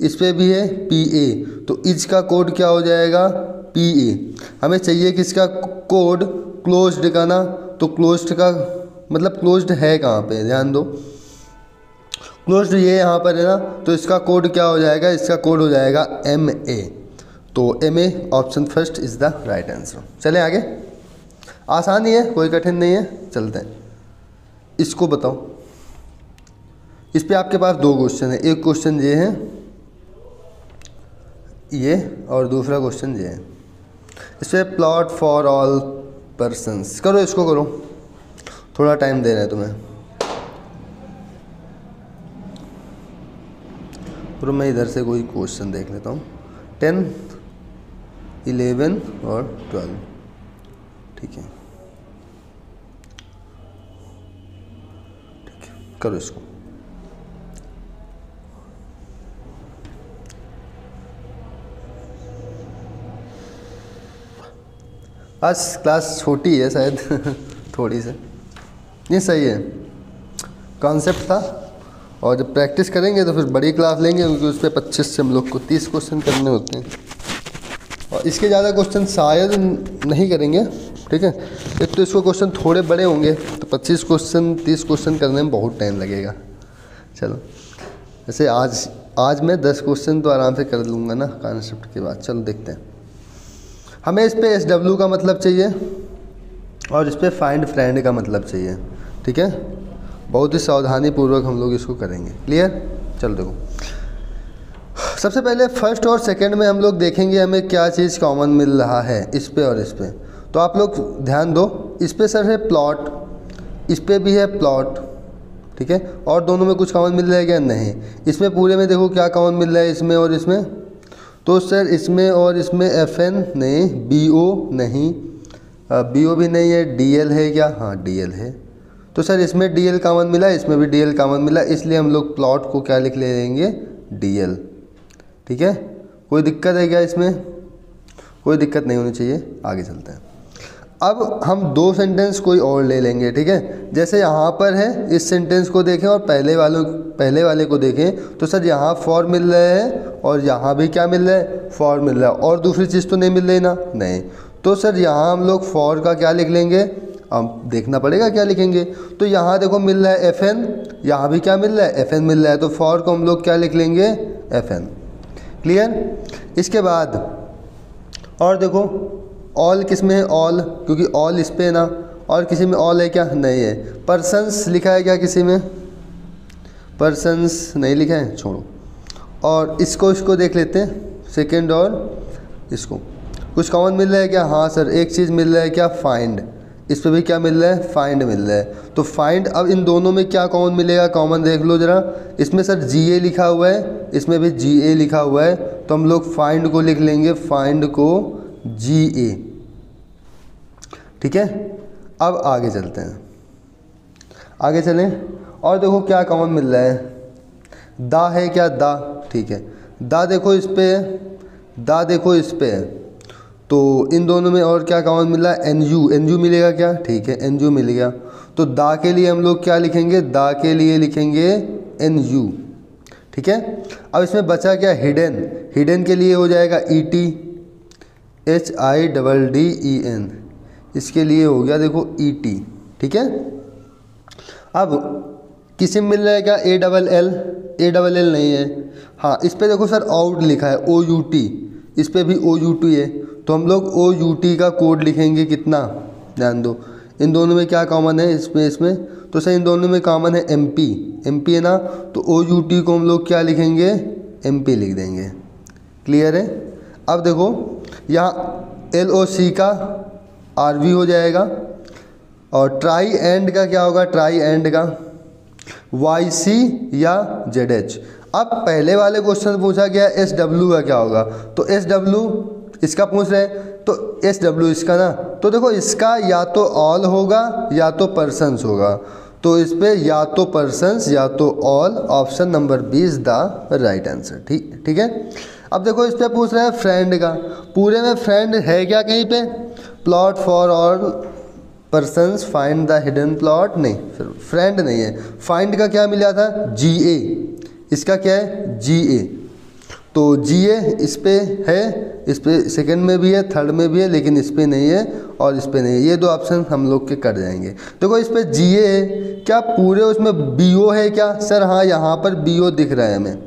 इस पे भी है PA, तो इज का कोड क्या हो जाएगा, PA। हमें चाहिए कि इसका कोड क्लोज्ड का ना, तो क्लोज्ड का मतलब क्लोज्ड है कहाँ पे, ध्यान दो, क्लोज्ड ये यहाँ पर है ना, तो इसका कोड क्या हो जाएगा, इसका कोड हो जाएगा MA। तो MA option first is the right answer. चलें आगे, आसान ही है, कोई कठिन नहीं है, चलते हैं। इसको बताओ, इस पे आपके पास दो क्वेश्चन है, एक क्वेश्चन ये है ये और दूसरा क्वेश्चन ये है। इस पर प्लॉट फॉर ऑल पर्सन्स करो, इसको करो, थोड़ा टाइम दे रहे हैं तुम्हें। तो मैं इधर से कोई क्वेश्चन देख लेता हूँ। 10, 11 और 12, ठीक है, करो इसको। आज क्लास छोटी है शायद थोड़ी से, नहीं सही है, कॉन्सेप्ट था। और जब प्रैक्टिस करेंगे तो फिर बड़ी क्लास लेंगे, क्योंकि उस पर 25 से हम लोग को 30 क्वेश्चन करने होते हैं और इसके ज़्यादा क्वेश्चन शायद नहीं करेंगे, ठीक है। एक तो इसको क्वेश्चन थोड़े बड़े होंगे तो 25 क्वेश्चन 30 क्वेश्चन करने में बहुत टाइम लगेगा। चलो वैसे आज मैं 10 क्वेश्चन तो आराम से कर लूँगा ना कॉन्सेप्ट के बाद। चलो देखते हैं। हमें इस पे SW का मतलब चाहिए और इस पे फाइंड फ्रेंड का मतलब चाहिए, ठीक है। बहुत ही सावधानी पूर्वक हम लोग इसको करेंगे, क्लियर। चलो देखो, सबसे पहले फर्स्ट और सेकंड में हम लोग देखेंगे हमें क्या चीज़ कॉमन मिल रहा है इस पे और इस पे। तो आप लोग ध्यान दो, इस पे सर है प्लॉट, इस पे भी है प्लॉट, ठीक है। और दोनों में कुछ कॉमन मिल रहा है क्या? नहीं। इसमें पूरे में देखो क्या कॉमन मिल रहा है इसमें और इसमें, तो सर इसमें और इसमें FN नहीं, BO नहीं, BO भी नहीं है, DL है क्या? हाँ DL है। तो सर इसमें DL कॉमन मिला, इसमें भी DL कॉमन मिला, इसलिए हम लोग प्लॉट को क्या लिख लेंगे? DL, ठीक है। कोई दिक्कत है क्या इसमें? कोई दिक्कत नहीं होनी चाहिए। आगे चलते हैं। अब हम दो सेंटेंस कोई और ले लेंगे, ठीक है। जैसे यहाँ पर है, इस सेंटेंस को देखें और पहले वाले को देखें तो सर यहाँ फॉर मिल रहा है और यहाँ भी क्या मिल रहा है? फॉर मिल रहा है। और दूसरी चीज़ तो नहीं मिल रही ना? नहीं। तो सर यहाँ हम लोग फॉर का क्या लिख लेंगे? अब देखना पड़ेगा क्या लिखेंगे। तो यहाँ देखो मिल रहा है FN, यहाँ भी क्या मिल रहा है? FN मिल रहा है। तो फॉर को हम लोग क्या लिख लेंगे? FN, clear. इसके बाद और देखो ऑल किस में है? ऑल, क्योंकि ऑल इस पे है ना। और किसी में ऑल है क्या? नहीं है। पर्सन्स लिखा है क्या किसी में? पर्सन्स नहीं लिखा है, छोड़ो। और इसको देख लेते हैं, सेकंड और इसको कुछ कॉमन मिल रहा है क्या? हाँ सर एक चीज़ मिल रहा है क्या? फाइंड। इस पे भी क्या मिल रहा है? फाइंड मिल रहा है। तो फाइंड, अब इन दोनों में क्या कॉमन मिलेगा? कॉमन देख लो ज़रा। इसमें सर GA लिखा हुआ है, इसमें भी GA लिखा हुआ है, तो हम लोग फाइंड को लिख लेंगे, फाइंड को GA, ठीक है। अब आगे चलते हैं, आगे चलें और देखो क्या कॉमन मिल रहा है? दा है क्या? दा, ठीक है। दा देखो इस पे है, दा देखो इस पे है, तो इन दोनों में और क्या कॉमन मिल रहा है? NU मिलेगा क्या? ठीक है, NU मिल गया। तो दा के लिए हम लोग क्या लिखेंगे? दा के लिए लिखेंगे NU, ठीक है। अब इसमें बचा क्या? हिडन। हिडन के लिए हो जाएगा ET, HIDDEN, इसके लिए हो गया देखो ET, ठीक है। अब किसी में मिल रहा है क्या? ALL नहीं है। हाँ इस पे देखो सर आउट लिखा है, OUT, इस पे भी OUT है, तो हम लोग OUT का कोड लिखेंगे कितना? ध्यान दो, इन दोनों में क्या कॉमन है? इसमें तो सर इन दोनों में कॉमन है MP है ना। तो OUT को हम लोग क्या लिखेंगे? MP लिख देंगे, क्लियर है। अब देखो यहाँ LOC का RV हो जाएगा और ट्राई एंड का क्या होगा? ट्राई एंड का YC या ZH। अब पहले वाले क्वेश्चन पूछा गया SW का क्या होगा? तो SW इसका पूछ रहे हैं, तो SW इसका ना, तो देखो इसका या तो ऑल होगा या तो पर्सन्स होगा, तो इस पे या तो पर्सन्स या तो all, option number B is the right answer, ठीक है। अब देखो इस पे पूछ रहा है फ्रेंड का, पूरे में फ्रेंड है क्या कहीं पे? Plot for all persons find the hidden plot, नहीं, फिर फ्रेंड नहीं है। फाइंड का क्या मिला था? GA, इसका क्या है? GA, तो GA इस पे है, इस पे सेकंड में भी है, थर्ड में भी है, लेकिन इस पे नहीं है और इस पे नहीं है। ये दो ऑप्शन हम लोग के कट जाएंगे। देखो इस पे GA है क्या? पूरे उसमें BO है क्या? सर हाँ यहाँ पर BO दिख रहा है हमें,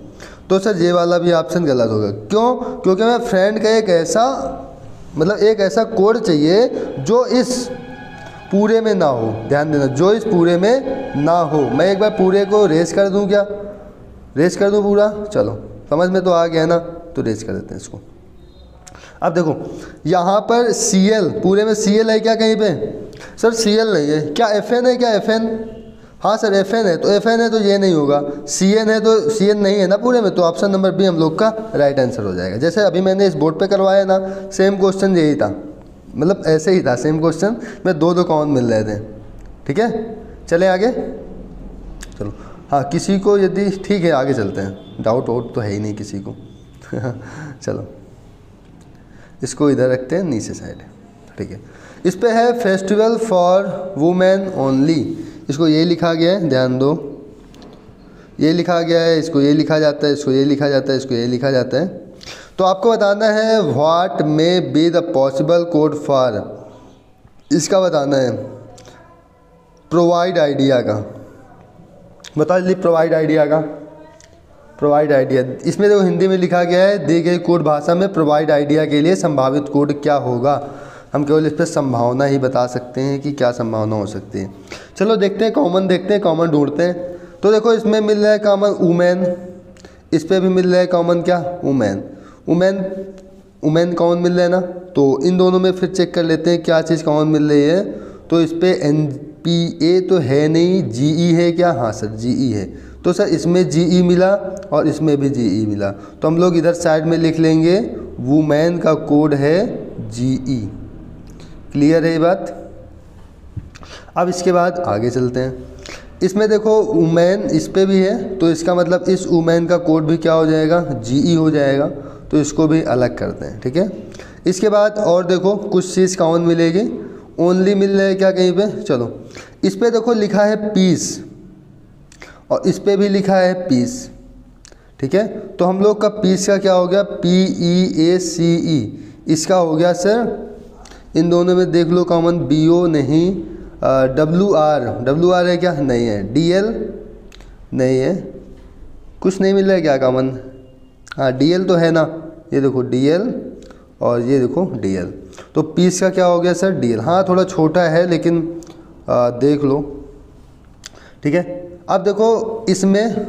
तो सर ये वाला भी ऑप्शन गलत होगा। क्यों? क्योंकि हमें फ्रेंड का एक ऐसा कोड चाहिए जो इस पूरे में ना हो। ध्यान देना, जो इस पूरे में ना हो। मैं एक बार पूरे को रेस कर दूं, क्या रेस कर दूं पूरा? चलो समझ में तो आ गया ना, तो रेस कर देते हैं इसको। अब देखो यहाँ पर Cl, पूरे में Cl है क्या कहीं पे? सर Cl नहीं है। क्या Fn है? क्या Fn? हाँ सर Fn है। तो Fn है तो ये नहीं होगा। Cn है तो Cn नहीं है ना पूरे में, तो ऑप्शन नंबर बी हम लोग का राइट आंसर हो जाएगा। जैसे अभी मैंने इस बोर्ड पे करवाया ना, सेम क्वेश्चन यही था, मतलब ऐसे ही था सेम क्वेश्चन में, दो कॉमन मिल रहे थे। ठीक है, चले आगे। चलो हाँ, किसी को यदि ठीक है आगे चलते हैं, डाउट वाउट तो है ही नहीं किसी को। चलो इसको इधर रखते हैं नीचे साइड। ठीक है, इस पे है फेस्टिवल फॉर वुमेन ओनली। इसको ये लिखा गया है, ध्यान दो, ये लिखा गया है, इसको ये लिखा जाता है, इसको ये लिखा जाता है, इसको ये लिखा जाता है। तो आपको बताना है what may be the possible code for, इसका बताना है प्रोवाइड आइडिया का। बताओ जल्दी, प्रोवाइड आइडिया का। प्रोवाइड आइडिया, इसमें देखो हिंदी में लिखा गया है, दी गई कोड भाषा में प्रोवाइड आइडिया के लिए संभावित कोड क्या होगा। हम केवल इस पर संभावना ही बता सकते हैं कि क्या संभावना हो सकती है। चलो देखते हैं, कॉमन देखते हैं, कॉमन ढूंढते हैं। तो देखो इसमें मिल रहा है कॉमन वुमेन, इस पर भी मिल रहा है कॉमन क्या? वुमेन। वुमेन कॉमन मिल रहा है ना, तो इन दोनों में फिर चेक कर लेते हैं क्या चीज़ कॉमन मिल रही है। तो इस पर NPA तो है नहीं, GE है क्या? हाँ सर GE है। तो सर इसमें GE मिला और इसमें भी GE मिला, तो हम लोग इधर साइड में लिख लेंगे वुमेन का कोड है GE। क्लियर है ये बात? अब इसके बाद आगे चलते हैं। इसमें देखो वुमेन इस पे भी है, तो इसका मतलब इस वुमेन का कोड भी क्या हो जाएगा? GE हो जाएगा। तो इसको भी अलग करते हैं। ठीक है, इसके बाद और देखो कुछ चीज़ कॉमन मिलेगी, ओनली मिल रहा है क्या कहीं पे? चलो इस पे देखो लिखा है पीस और इस पे भी लिखा है पीस। ठीक है, तो हम लोग का पीस का क्या हो गया? PEACE। इसका हो गया सर, इन दोनों में देख लो कॉमन, BO नहीं, WR है क्या? नहीं है। DL नहीं है, कुछ नहीं मिल रहा है क्या कॉमन? हाँ DL तो है ना, ये देखो DL और ये देखो DL। तो पीस का क्या हो गया सर? DL। हाँ थोड़ा छोटा है लेकिन देख लो। ठीक है, अब देखो इसमें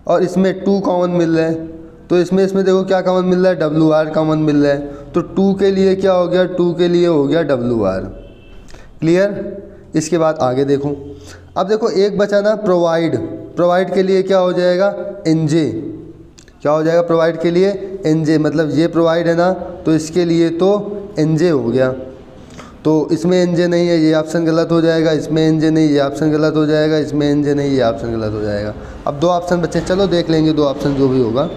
और इसमें 2 कॉमन मिल रहे हैं, तो इसमें देखो क्या कॉमन मिल रहा है? WR कॉमन मिल रहा है। तो 2 के लिए क्या हो गया? 2 के लिए हो गया WR। क्लियर? इसके बाद आगे देखो, अब देखो एक बचा ना प्रोवाइड के लिए क्या हो जाएगा? NJ। क्या हो जाएगा प्रोवाइड के लिए? NJ, मतलब ये प्रोवाइड है ना, तो इसके लिए तो NJ हो गया। तो इसमें NJ नहीं है, ये ऑप्शन गलत हो जाएगा। इसमें NJ नहीं, ये ऑप्शन गलत हो जाएगा। इसमें NJ नहीं, ये ऑप्शन गलत हो जाएगा। अब 2 ऑप्शन बचे, चलो देख लेंगे 2 ऑप्शन जो भी होगा।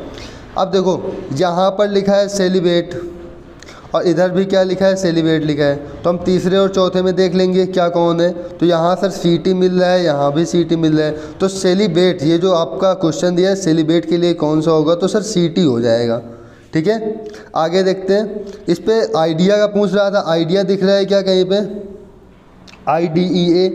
अब देखो यहाँ पर लिखा है सेलिब्रेट और इधर भी क्या लिखा है? सेलिब्रेट लिखा है। तो हम तीसरे और चौथे में देख लेंगे क्या कौन है। तो यहाँ सर CT मिल रहा है, यहाँ भी CT मिल रहा है। तो सेलिब्रेट, ये जो आपका क्वेश्चन दिया है सेलिब्रेट के लिए कौन सा होगा? तो सर CT हो जाएगा। ठीक है, आगे देखते हैं। इस पे आइडिया का पूछ रहा था, आइडिया दिख रहा है क्या कहीं पे? IDEA।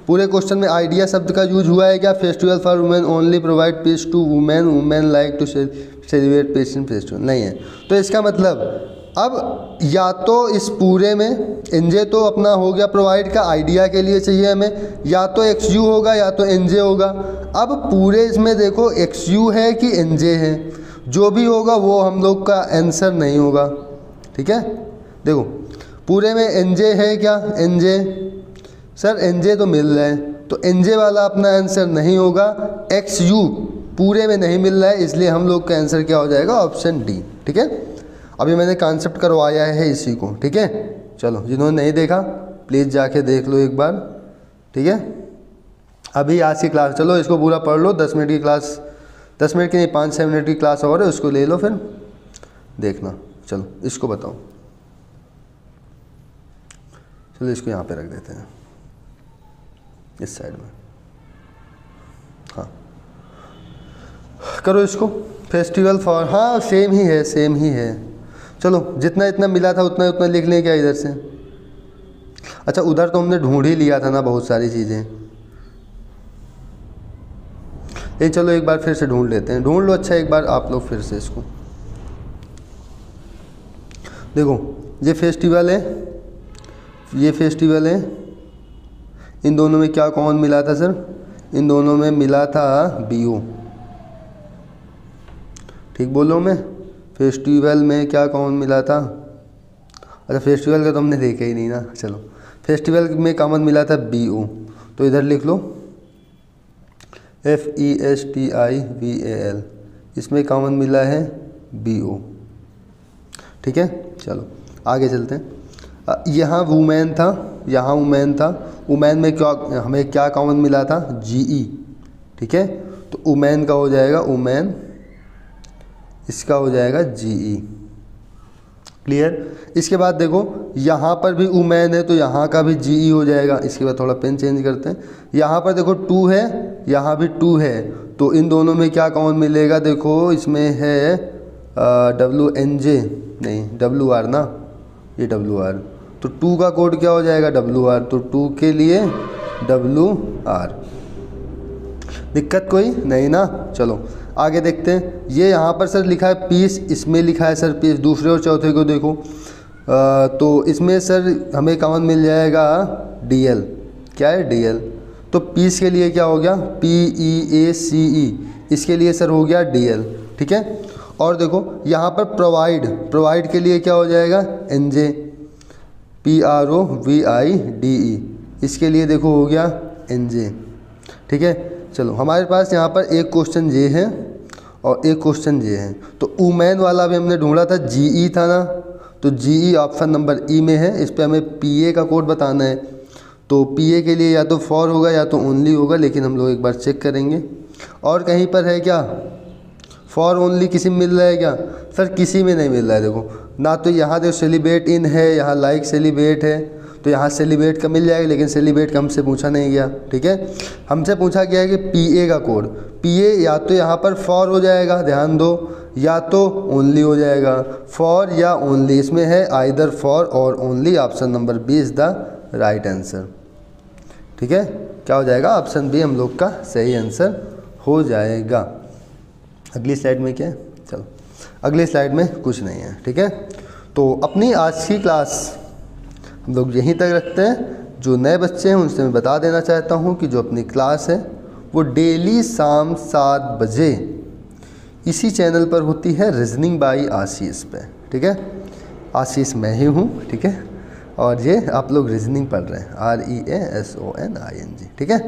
पूरे क्वेश्चन में आइडिया शब्द का यूज हुआ है क्या? Festival for women only provide peace to women like to celebrate peace in festival, नहीं है। तो इसका मतलब अब या तो इस पूरे में NJ तो अपना हो गया प्रोवाइड का, आइडिया के लिए चाहिए हमें, या तो XU होगा या तो NJ होगा। अब पूरे इसमें देखो XU है कि NJ है, जो भी होगा वो हम लोग का आंसर नहीं होगा। ठीक है, देखो पूरे में NJ है क्या? NJ सर NJ तो मिल रहा है, तो NJ वाला अपना आंसर नहीं होगा। XU पूरे में नहीं मिल रहा है, इसलिए हम लोग का आंसर क्या हो जाएगा? Option D। ठीक है, अभी मैंने कॉन्सेप्ट करवाया है इसी को। ठीक है, चलो जिन्होंने नहीं देखा प्लीज़ जाके देख लो एक बार। ठीक है, अभी आज की क्लास, चलो इसको पूरा पढ़ लो। 10 मिनट की क्लास, 10 मिनट की नहीं 5-6 मिनट की क्लास और है, उसको ले लो फिर देखना। चलो इसको बताओ, चलो इसको यहाँ पे रख देते हैं इस साइड में। हाँ करो इसको, फेस्टिवल फॉर, हाँ सेम ही है। चलो जितना इतना मिला था उतना लिख लें क्या इधर से? अच्छा उधर तो हमने ढूंढ ही लिया था ना बहुत सारी चीज़ें। ये चलो एक बार फिर से ढूंढ लेते हैं, ढूंढ लो। अच्छा एक बार आप लोग फिर से इसको देखो, ये फेस्टिवल है, ये फेस्टिवल है, इन दोनों में क्या कॉमन मिला था सर? इन दोनों में मिला था BO। ठीक बोलो मैं? फेस्टिवल में क्या कॉमन मिला था? अच्छा फेस्टिवल का तो हमने देखा ही नहीं ना, चलो फेस्टिवल में कॉमन मिला था BO, तो इधर लिख लो FESTIVAL, इसमें कॉमन मिला है BO। ठीक है, चलो आगे चलते हैं। यहाँ वुमेन था, यहाँ वुमेन था, वुमेन में क्या हमें क्या कॉमन मिला था? GE। ठीक है, तो वुमेन का हो जाएगा वुमेन, इसका हो जाएगा GE। क्लियर? इसके बाद देखो यहाँ पर भी वुमेन है तो यहाँ का भी GE हो जाएगा। इसके बाद थोड़ा पेन चेंज करते हैं, यहाँ पर देखो 2 है, यहाँ भी 2 है, तो इन दोनों में क्या कॉमन मिलेगा? देखो इसमें है WNJ, नहीं WR ना, ये WR, तो 2 का कोड क्या हो जाएगा? WR, तो 2 के लिए WR। दिक्कत कोई नहीं ना? चलो आगे देखते हैं। ये यहाँ पर सर लिखा है पीस, इसमें लिखा है सर पीस, दूसरे और चौथे को देखो तो इसमें सर हमें कॉमन मिल जाएगा DL। क्या है? DL। तो पीस के लिए क्या हो गया? PEACE, इसके लिए सर हो गया DL। ठीक है, और देखो यहाँ पर प्रोवाइड के लिए क्या हो जाएगा? NJ, PROVIDE, इसके लिए देखो हो गया NJ। ठीक है, चलो हमारे पास यहाँ पर एक क्वेश्चन ये है और एक क्वेश्चन ये है। तो वुमेन वाला भी हमने ढूंढा था, GE था ना, तो GE ऑप्शन नंबर E में है। इस पे हमें PA का कोड बताना है, तो PA के लिए या तो फॉर होगा या तो ओनली होगा, लेकिन हम लोग एक बार चेक करेंगे। और कहीं पर है क्या फॉर ओनली? किसी में मिल रहा है क्या सर? किसी में नहीं मिल रहा है। देखो ना, तो यहाँ देखो सेलिब्रेट इन है, यहाँ लाइक सेलिब्रेट है, तो यहाँ सेलिब्रेट का मिल जाएगा, लेकिन सेलिब्रेट का हमसे पूछा नहीं गया। ठीक है, हमसे पूछा गया है कि PA का कोड। PA या तो यहाँ पर फॉर हो जाएगा, ध्यान दो, या तो ओनली हो जाएगा। फॉर या ओनली, इसमें है आइदर फॉर और only. Option number B is the right answer. ठीक है, क्या हो जाएगा? ऑप्शन B हम लोग का सही आंसर हो जाएगा। अगली स्लाइड में क्या है? चलो अगली स्लाइड में कुछ नहीं है। ठीक है, तो अपनी आज की क्लास हम लोग यहीं तक रखते हैं। जो नए बच्चे हैं उनसे मैं बता देना चाहता हूं कि जो अपनी क्लास है वो डेली शाम 7 बजे इसी चैनल पर होती है, रीजनिंग बाय आशीष पे। ठीक है, आशीष मैं ही हूँ। ठीक है, और ये आप लोग रीजनिंग पढ़ रहे हैं, REASONING। ठीक है,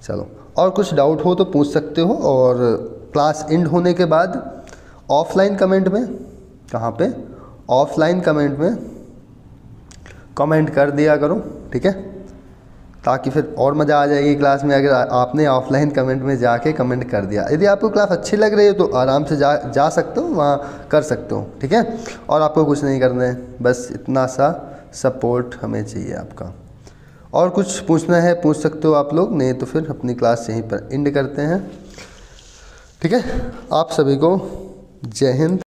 चलो और कुछ डाउट हो तो पूछ सकते हो, और क्लास एंड होने के बाद ऑफलाइन कमेंट में, कहाँ पे? ऑफलाइन कमेंट में कमेंट कर दिया करो। ठीक है, ताकि फिर और मज़ा आ जाएगी क्लास में अगर आपने ऑफलाइन कमेंट में जाके कमेंट कर दिया। यदि आपको क्लास अच्छी लग रही है तो आराम से जा सकते हो, वहाँ कर सकते हो। ठीक है, और आपको कुछ नहीं करना है, बस इतना सा सपोर्ट हमें चाहिए आपका। और कुछ पूछना है पूछ सकते हो आप लोग, नहीं तो फिर अपनी क्लास यहीं पर एंड करते हैं। ठीक है, आप सभी को जय हिंद।